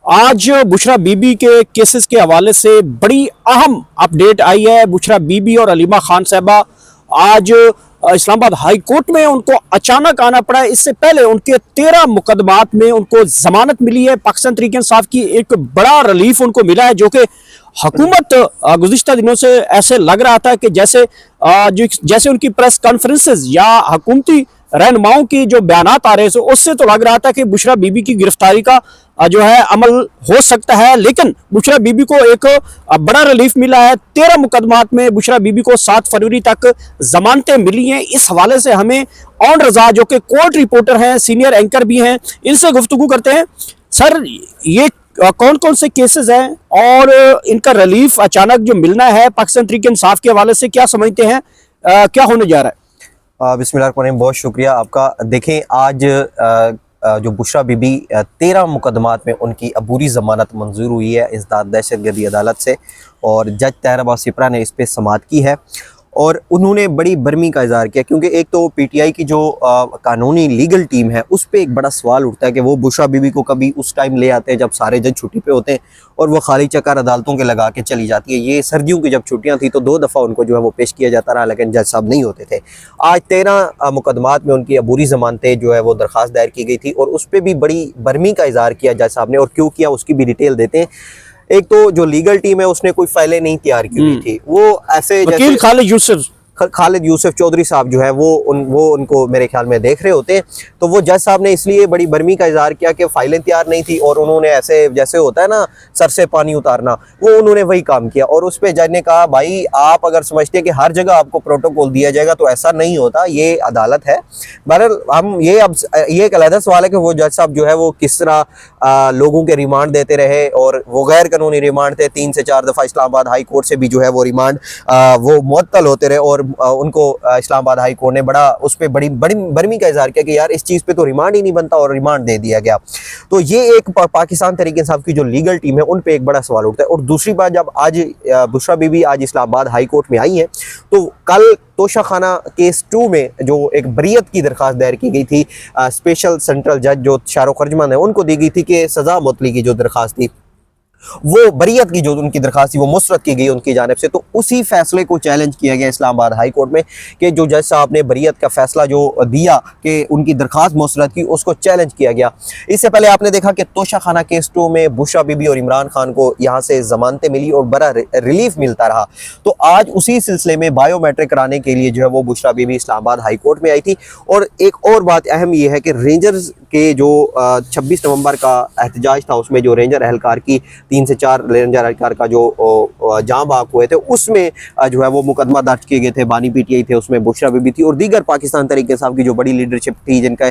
आज बुशरा बीबी के केसेस के हवाले से बड़ी अहम अपडेट आई है। बुशरा बीबी और अलीमा खान साहबा आज इस्लामाबाद हाई कोर्ट में उनको अचानक आना पड़ा है। इससे पहले उनके 13 मुकदमात में उनको जमानत मिली है। पाकिस्तान तहरीक इंसाफ की एक बड़ा रिलीफ उनको मिला है, जो कि हुकूमत गुज़िश्ता दिनों से ऐसे लग रहा था कि जैसे उनकी प्रेस कॉन्फ्रेंसेस या हुकूमती रहनुमाओं की जो बयानात आ रहे थे, उससे तो लग रहा था कि बुशरा बीबी की गिरफ्तारी का जो है अमल हो सकता है। लेकिन बुशरा बीबी को एक बड़ा रिलीफ मिला है। 13 मुकदमात में बुशरा बीबी को 7 फरवरी तक जमानतें मिली हैं। इस हवाले से हमें ऑन रजा, जो कि कोर्ट रिपोर्टर हैं, सीनियर एंकर भी हैं, इनसे गुफ्तगू करते हैं। सर, ये कौन कौन से केसेस हैं और इनका रिलीफ अचानक जो मिलना है पाकिस्तान तहरीक इंसाफ के हवाले से क्या समझते हैं, क्या होने जा रहा है? बिस्मिल्लाहिर्रहमानिर्रहीम, बहुत शुक्रिया आपका। देखें, आज जो बुशरा बीबी 13 मुकदमात में उनकी अबूरी ज़मानत मंजूर हुई है इंसदाद दहशतगर्दी अदालत से, और जज ताहिर अब्बास सिपरा ने इस पर समाअत की है और उन्होंने बड़ी बरमी का इज़हार किया, क्योंकि एक तो पीटीआई की जो कानूनी लीगल टीम है उस पर एक बड़ा सवाल उठता है कि वो बुशरा बीबी को कभी उस टाइम ले आते हैं जब सारे जज छुट्टी पे होते हैं और वो खाली चक्कर अदालतों के लगा के चली जाती है। ये सर्दियों की जब छुट्टियां थी तो 2 दफ़ा उनको जो है वो पेश किया जाता रहा, लेकिन जज साहब नहीं होते थे। आज 13 मुकदमात में उनकी अबूरी ज़मानतें जो है वो दरख्वास्त दायर की गई थी और उस पर भी बड़ी बरमी का इज़हार किया जज साहब ने, और क्यों किया उसकी भी डिटेल देते हैं। एक तो जो लीगल टीम है उसने कोई फाइलें नहीं तैयार की हुई थी, वो ऐसे वकील खालिद यूसुफ चौधरी साहब जो है वो उनको मेरे ख्याल में देख रहे होते हैं। तो वो जज साहब ने इसलिए बड़ी बरमी का इज़हार किया कि फाइलें तैयार नहीं थी और उन्होंने ऐसे जैसे होता है ना सर से पानी उतारना, वो उन्होंने वही काम किया। और उस पर जज ने कहा, भाई आप अगर समझते हैं कि हर जगह आपको प्रोटोकॉल दिया जाएगा तो ऐसा नहीं होता, ये अदालत है। बहरहाल हम ये अब ये एक अलग सवाल है कि वो जज साहब जो है वो किस तरह लोगों के रिमांड देते रहे, और वो गैर कानूनी रिमांड थे। 3 से 4 दफ़ा इस्लामाबाद हाई कोर्ट से भी जो है वो रिमांड वो मुअत्तल होते रहे, और उनको इस्लामाबाद हाई कोर्ट ने बड़ा उस पर बड़ी बरमी का इज़हार किया कि यार इस चीज़ पे तो रिमांड ही नहीं बनता, और रिमांड दे दिया गया। तो ये एक पाकिस्तान तहरीक इंसाफ की जो लीगल टीम है उन पे एक बड़ा सवाल उठता है। और दूसरी बात, जब आज बुशरा बीबी आज इस्लामाबाद हाई कोर्ट में आई है तो कल तोशाखाना केस 2 में जो एक बरीयत की दरख्वास्त दायर की गई थी, स्पेशल सेंट्रल जज जो शाहरुख खर्जमान है उनको दी गई थी कि सज़ा मुअत्तली की जो दरख्वास्त थी, वो बरीयत की जो उनकी दरखास्त थी वो मुस्तरद की गई उनकी जानिब से। तो उसी फैसले को चैलेंज किया गया इस्लामाबाद हाई कोर्ट में कि जो जज साहब ने बरीयत का फैसला जो दिया कि उनकी दरखास्त मुस्तरद की, उसको चैलेंज किया गया। इससे पहले आपने देखा कि तोशाखाना केस 2 में बुशरा बीबी और इमरान खान को यहाँ से जमानतें मिली और बड़ा रिलीफ मिलता रहा। तो आज उसी सिलसिले में बायोमेट्रिक कराने के लिए जो है वो बुशरा बीबी इस्लामाबाद हाई कोर्ट में आई थी। और एक और बात अहम यह है कि रेंजर्स के जो 26 नवंबर का एहतजाज था उसमें जो रेंजर एहलकार की 3 से 4 रेंजर एहलकार का जो जाँ बाग हुए थे उसमें जो है वो मुकदमा दर्ज किए गए थे। बानी पीटीआई थे, उसमें बुशरा बीबी थी और दीगर पाकिस्तान तहरीक इंसाफ की जो बड़ी लीडरशिप थी जिनका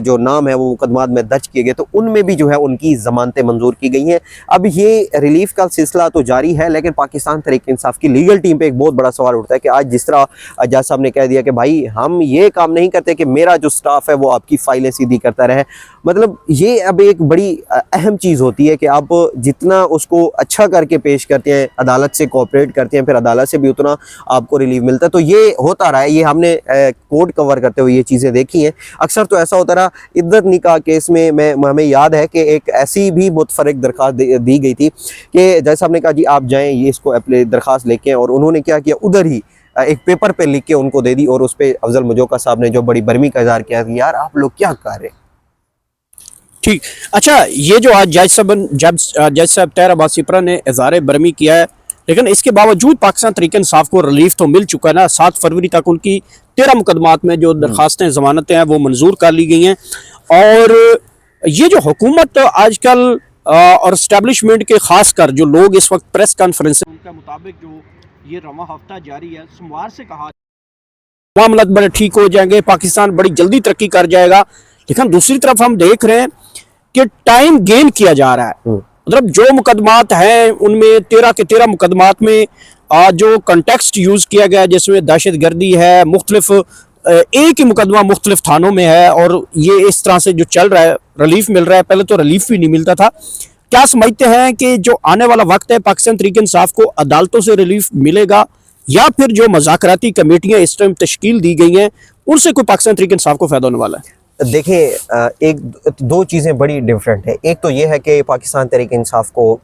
जो नाम है वो मुकदमात में दर्ज किए गए, तो उनमें भी जो है उनकी जमानतें मंजूर की गई हैं। अब ये रिलीफ का सिलसिला तो जारी है, लेकिन पाकिस्तान तहरीक इंसाफ की लीगल टीम पर एक बहुत बड़ा सवाल उठता है कि आज जिस तरह जज साहब ने कह दिया कि भाई हम ये काम नहीं करते कि मेरा जो स्टाफ है वो आपकी फाइलें सीधी करता रहे, मतलब ये अब एक बड़ी अहम चीज़ होती है कि आप जितना उसको अच्छा करके पेश करते हैं, अदालत से कोऑपरेट करते हैं, फिर अदालत से भी उतना आपको रिलीफ मिलता है। तो ये होता रहा है, ये हमने कोर्ट कवर करते हुए ये चीज़ें देखी हैं। अक्सर तो ऐसा होता रहा। इद्दत निकाह केस में हमें याद है कि एक ऐसी भी मुतफरिक दरख्वास्त दी गई थी कि जज साहब ने कहा जी आप जाएँ, ये इसको अपनी दरख्वास्त लेके, और उन्होंने क्या किया, उधर ही एक पेपर पे लिख के उनको दे दी, और उस पर अफजल मजोका साहब ने जो बड़ी बरमी का इज़हार किया कि यार आप लोग क्या कर रहे हैं। ठीक, अच्छा, ये जो आज जज साहब ताहिर अब्बास सिपरा ने इज़हार बरमी किया है, लेकिन इसके बावजूद पाकिस्तान तहरीक इंसाफ को रिलीफ तो मिल चुका है ना। 7 फरवरी तक उनकी 13 मुकदमात में जो दरखास्तें ज़मानतें हैं वो मंजूर कर ली गई हैं। और ये जो हुकूमत आजकल और इस्टेब्लिशमेंट के खास कर जो लोग इस वक्त प्रेस कॉन्फ्रेंस उनके मुताबिक जो ये रवां हफ्ता जारी है, सोमवार से कहा मामला बड़े ठीक हो जाएंगे, पाकिस्तान बड़ी जल्दी तरक्की कर जाएगा। लेकिन दूसरी तरफ हम देख रहे हैं कि टाइम गेन किया जा रहा है। मतलब जो मुकदमात हैं उनमें 13 के 13 मुकदमात में जो कंटेक्स्ट यूज किया गया जिसमें दहशतगर्दी है, मुख्तलिफ एक ही मुकदमा मुख्तलिफ थानों में है, और ये इस तरह से जो चल रहा है, रिलीफ मिल रहा है। पहले तो रिलीफ भी नहीं मिलता था। क्या समझते हैं कि जो आने वाला वक्त है पाकिस्तान तहरीक इंसाफ को अदालतों से रिलीफ मिलेगा, या फिर जो मज़ाकराती कमेटियाँ इस टाइम तश्कील दी गई हैं उनसे कोई पाकिस्तान तहरीक इंसाफ को फ़ायदा होने वाला है? देखें एक दो चीज़ें बड़ी डिफरेंट है। एक तो ये है कि पाकिस्तान तहरीक इंसाफ को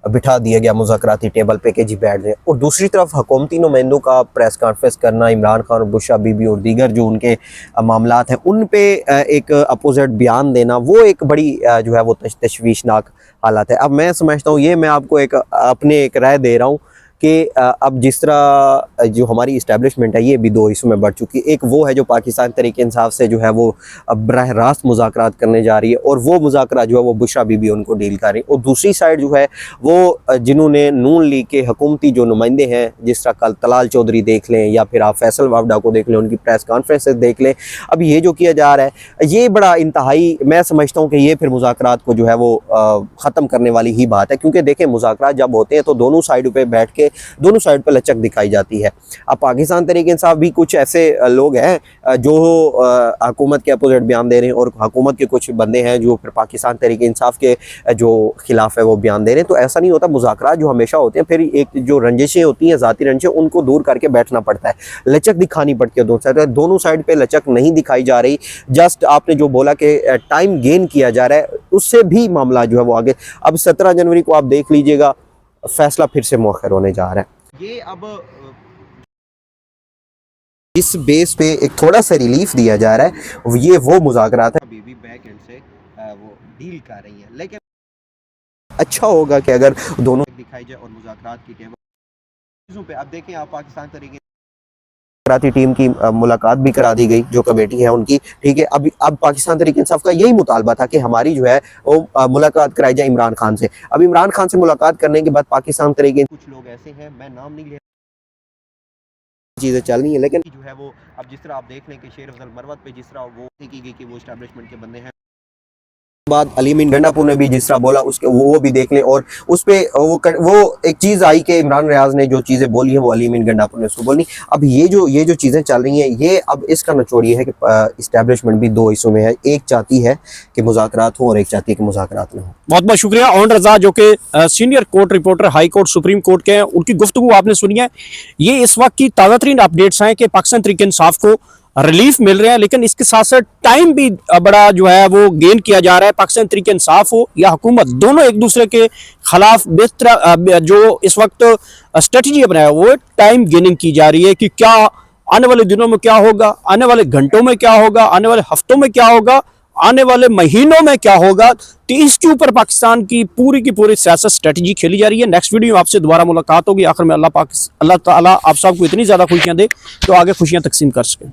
बिठा दिया गया मुज़ाकराती टेबल पे के जी बैठ जाए, और दूसरी तरफ हुकूमती नुमाइंदों का प्रेस कॉन्फ्रेंस करना, इमरान खान और बुशरा बीबी और दीगर जो उनके मामलात हैं उन पे एक अपोजिट बयान देना, वो एक बड़ी जो है वो तशवीशनाक हालत है। अब मैं समझता हूँ, ये मैं आपको एक अपने एक राय दे रहा हूँ कि अब जिस तरह जो हमारी इस्टेब्लिशमेंट है ये भी दो हिस्सों में बढ़ चुकी है। एक वो है जो पाकिस्तान तहरीक इंसाफ से जो है वो बराह रास्त मुज़ाकरात करने जा रही है, और वो मुज़ाकरात जो है वो बुशरा बीबी उनको डील कर रही है, और दूसरी साइड जो है वो जिन्होंने नून लीग के हुकूमती जो नुमाइंदे हैं, जिस तरह कल तलाल चौधरी देख लें या फिर आप फैसल वावडा को देख लें, उनकी प्रेस कॉन्फ्रेंसेस देख लें, अब ये जो किया जा रहा है ये बड़ा इंतहाई, मैं समझता हूँ कि ये फिर मुज़ाकरात को जो है वो ख़त्म करने वाली ही बात है। क्योंकि देखें, मुज़ाकरात जब होते हैं तो दोनों साइड पर बैठ के दोनों साइड पर लचक दिखाई जाती है। अब पाकिस्तान तहरीक इंसाफ भी कुछ ऐसे लोग हैं जो हुकूमत के अपोजिट बयान दे रहे हैं, और हुकूमत के कुछ बंदे हैं जो फिर पाकिस्तान तहरीक इंसाफ के जो खिलाफ है वो बयान दे रहे हैं। तो ऐसा नहीं होता, मुज़ाकरात जो हमेशा होते हैं फिर एक जो रंजिशें होती हैं, ज़ाती रंजिशें, उनको दूर करके बैठना पड़ता है, लचक दिखानी पड़ती है दोनों साइड पर लचक नहीं दिखाई जा रही। जस्ट आपने जो बोला कि टाइम गेन किया जा रहा है, उससे भी मामला जो है वो आगे, अब 17 जनवरी को आप देख लीजिएगा फैसला फिर से मौखर होने जा रहा है। ये अब इस बेस पे एक थोड़ा सा रिलीफ दिया जा रहा है, ये वो मुज़ाकरात है अभी भी बैक एंड से वो डील कर रही है, लेकिन अच्छा होगा कि अगर दोनों दिखाई जाए और मुज़ाकरात की टेबल चीज़ों पे। अब देखें, आप पाकिस्तान तरीके टीम की मुलाकात भी करा दी गई, जो कमेटी है उनकी, ठीक है। अब पाकिस्तान तहरीक इंसाफ का यही मुतालबा था कि हमारी जो है वो मुलाकात कराई जाए इमरान खान से। अब इमरान खान से मुलाकात करने के बाद पाकिस्तान तहरीक, कुछ लोग ऐसे हैं, मैं नाम नहीं ले, चीज़ें चल रही हैं, लेकिन जो है वो अब जिस तरह आप देख लें कि शेर अफजल मरवत पे जिस तरह वो की गई कि वो एस्टैब्लिशमेंट के बंदे हैं, बाद अली अमीन गंडापुर ने भी जिस तरह बोला उसके वो भी देख लें, और उस पे वो एक चीज़ आई कि इमरान रियाज ने जो चीज़ें बोली हैं वो अली अमीन गंडापुर ने उसको बोली। अब ये जो चीज़ें चल रही हैं, ये अब इसका निचोड़ ये है कि इस्टेब्लिशमेंट भी दो हिस्सों में है, एक चाहती है कि मुज़ाकरात हो और एक चाहती है कि मुज़ाकरात ना हो। बहुत बहुत शुक्रिया ओन रजा, जो कि senior court reporter high court supreme court के हैं, उनकी गुफ्तगू आपने सुनी है। ये इस वक्त की ताज़ा तरीन अपडेट्स हैं कि पाकिस्तान तहरीक इंसाफ को रिलीफ मिल रहे हैं, लेकिन इसके साथ साथ टाइम भी बड़ा जो है वो गेन किया जा रहा है। पाकिस्तान तहरीक इंसाफ हो या हुकूमत, दोनों एक दूसरे के खिलाफ बेहतर जो इस वक्त स्ट्रेटजी अपनाया वो टाइम गेनिंग की जा रही है कि क्या आने वाले दिनों में क्या होगा, आने वाले घंटों में क्या होगा, आने वाले हफ्तों में क्या होगा, आने वाले महीनों में क्या होगा। तो इसके ऊपर पाकिस्तान की पूरी सियासत स्ट्रेटजी खेली जा रही है। नेक्स्ट वीडियो में आपसे दोबारा मुलाकात होगी। आखिर में अल्लाह ताला आप सबको इतनी ज़्यादा खुशियां दे तो आगे खुशियां तकसीम कर सकें।